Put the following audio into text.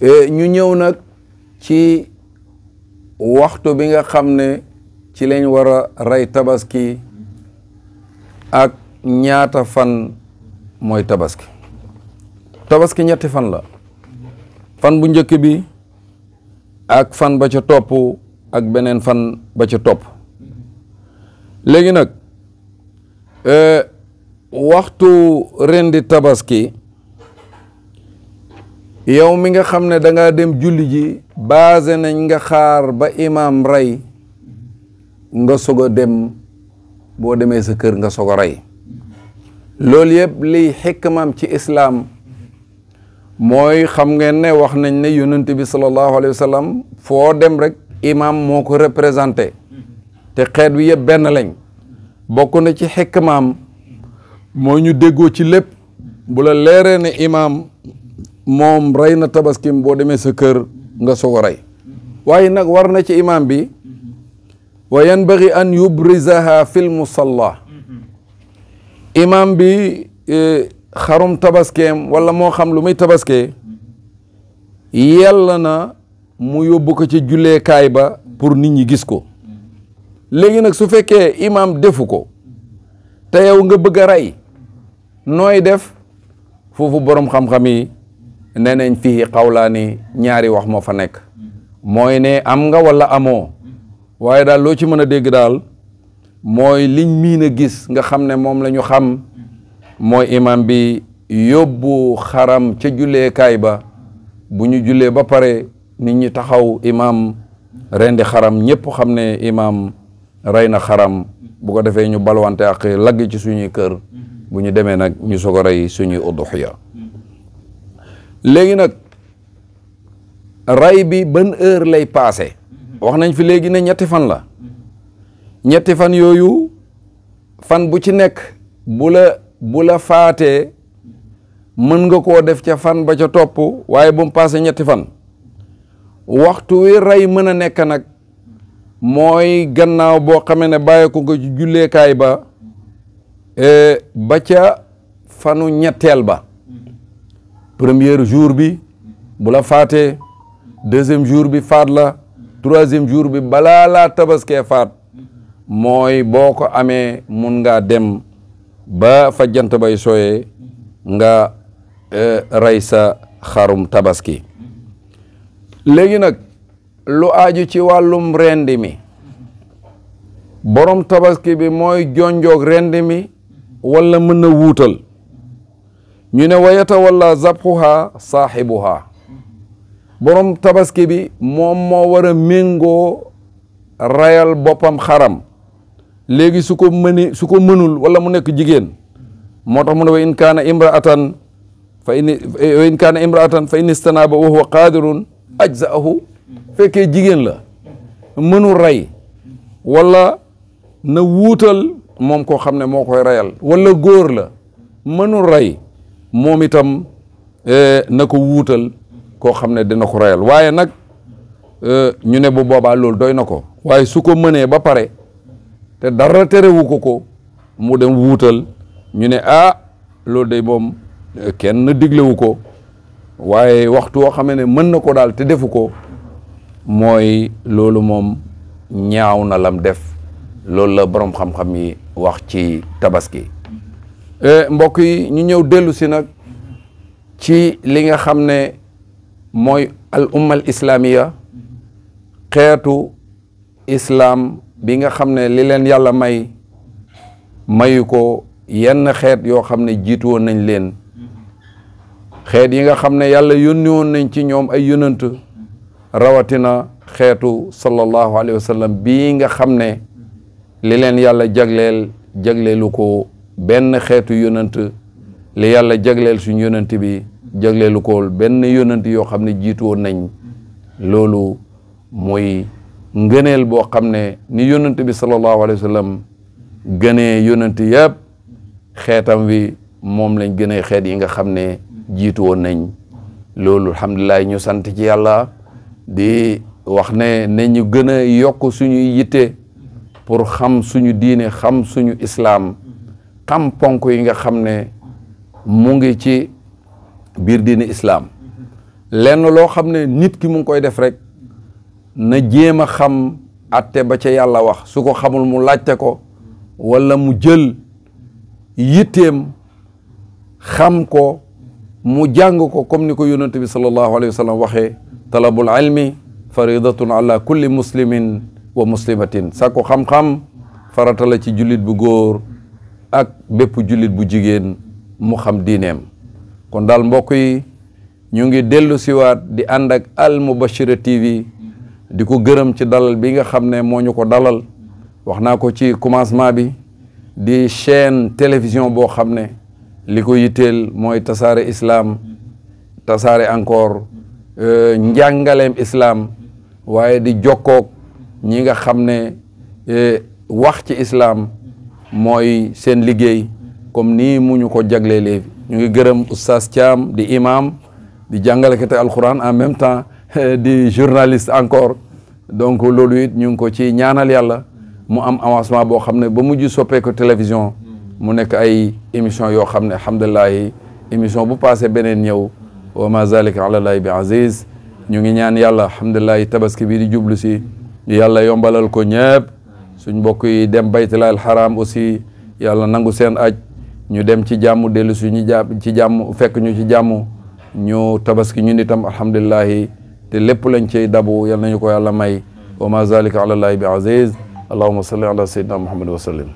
ñu ñëw nag ci waxtu bi nga xam ne ci lañ war a rey tabaski ak ñaata fan mooy tabaski. tabaski ñetti fan la, fan bu njëkk bi ak fan ba ca topp ak beneen fan ba ca topp. léegi nag waxtu rendi tabaski yow mi nga xam ne da nga dem julli ji basé nañ nga xaar ba imam rey nga soog a dem, boo demee sa kër nga soog a rey. loolu yëpp liy xikmaam ci islaam mooy xam ngeen ne wax nañ ne yonent bi sallallahu alayhi wa sallam foo dem rek imam moo ko représenté te xeet wi yëpp benn lañ. bokk na ci xikmaam moo ñu déggoo ci lépp. bu la leeree ne imam moom rey na tabaskim boo demee sa kër nga soog a rey. waaye nag war na ci imam bi wa yanbaghi an yubrizaha fil musalla. imam bi xarum tabaskeem wala moo xam lu muy tabaskee yàlla na mu yóbbu ko ci julleekaay ba pour nit ñi gis ko. léegi nag su fekkee imam defu ko te yow nga bëgg a rey nooy def, foofu borom xam-xam yi nee nañ fii xawlaani ñaari wax moo fa nekk. mooy ne am nga wala amoo, waaye daal loo ci mën a dégg daal mooy liñ miin a gis nga xam ne moom la ñu xam mooy imam bi yóbbu xaram ca julleekaay ba. bu ñu jullee ba pare nit ñi taxaw imam rendi xaram, ñëpp xam ne imam rey na xaram. bu ko defee ñu balwante ak lagg ci suñuy kër. bu ñu demee nag ñu soog a rey suñuy uduxiya. léegi nag rey bi ban heure lay passé. wax nañ fi léegi ne ñetti fan la. ñetti fan yooyu fan bu ci nekk bu la faatee mën nga koo def ca fan ba ca topp, waaye bu mu passé ñetti fan. waxtu wi rey mën a nekk nag mooy gannaaw boo xamee ne bàyyi ko nga ci julleekaay ba ba ca fanu ñetteel ba. premier jour bi bu la faatee, deuxième jour bi faat la, troisième jour bi balaa laa tabaskee faat, mooy boo ko amee mun ngaa dem ba fa jant bay sooyee nga rey sa xarum tabaski. léegi nag lu aaju ci wàllum rendi mi, borom tabaski bi mooy jonjoog rendi mi wala mën na wuutal. ñu ne wayata wala zabxuha saaxibuha. borom tabaski bi moom moo war a méngoo rayal boppam xaram. léegi su ko mënul wala mu nekk jigéen, moo tax mu ne wa in kaana imraatan fa in istanaaba wa huwa qaadirun ajzaahu. fekkee jigéen la mënul rey, wala na wuutal moom koo xam ne moo koy reyal, wala góor la mënul rey, moom itam na ko wuutal koo xam ne dina ko reyal. waaye nag ñu ne bu boobaa loolu doy na ko. waaye su ko mënee ba pare te dara terewu ko mu dem wuutal, ñu ne loolu day moom kenn diglewu ko. waaye waxtu woo xam ne mën na ko daal te defu ko, mooy loolu moom ñaaw na lam def. loolu la borom xam-xam yi wax ci tabaski. mbokk yi ñu ñëw dellu si nag ci li nga xam ne mooy al umma al islamiya, xeetu islam bi nga xam ne li leen yàlla mayu ko yenn xeet yoo xam ne jiitu woon nañ leen. xeet yi nga xam ne yàlla yónni woon nañ ci ñoom ay yonant, rawatina xeetu sallallahu alayhi wa sallam bii nga xam ne li leen yàlla jagleelu ko benn xeetu yonant. li yàlla jagleel suñ yonant bi jagleelu ko benn yonant yoo xam ne jiitu woon nañ. loolu muy ngëneel boo xam ne ni yonant bi sallallahu alayhi wa sallam gënee yonant yëpp, xeetam wi moom lañ gënee xeet yi nga xam ne jiitu woon nañ. loolu alhamdulilah ñu sant ci yàlla, di wax ne ñu gën a yokk suñuy yitte pour xam suñu diine, xam suñu islaam, xam ponk yi nga xam ne mu ngi ci biir diine islaam. lenn loo xam ne nit ki mu ngi koy def rek na jéem a xam atte ba ca yàlla wax su ko xamul mu laajte ko wala mu jël yitteem xam ko mu jàng ko comme ni ko yonent bi sallallahu alayhi wa sallam waxee talabul ilmi faridatun ala kulli muslimin wa muslimatin sa ko xam-xam farata la ci jullit bu góor ak bépp jullit bu jigéen mu xam diineem kon daal mbokk yi ñu ngi dellu siwaat di ànd ak Al Moubachira TV di ko gërëm ci dalal bi nga xam ne moo ñu ko dalal wax naa ko ci commencement bi di chaîne télévision boo xam ne li ko yitteel mooy tasaare islam tasaare encore njàngaleem islam waaye di jokkoog ñi nga xam ne wax ci islam mooy seen liggéey comme nii mu ñu ko jagleelee ñu ngi gërëm Oustaz Thiam di imam di jàngalekate alquran en même temps di journaliste encore donc loolu it ñu ngi ko ci ñaanal yàlla mu am avancement boo xam ne ba mujj soppee ko télévision mu nekk ay émission yoo xam ne alhamdulilahi émission bu passé beneen ñëw wa ma zalika ala llahi bi aziz ñu ngi ñaan yàlla alhamdulilahi tabaski bi di jublu si yàlla yombalal ko ñëpp suñ mbokk yi dem baytullahi alharam aussi yàlla nangu seen aj ñu dem ci jàmm dellu suñu ci jàmm fekk ñu ci jàmm ñu tabaski ñun itam alhamdulilahi te lépp lañ cey dabu yal nañu ko yàlla may wa ma zalika ala llahi bi aziz allahumma salli ala sayyidina muhammad wa sallim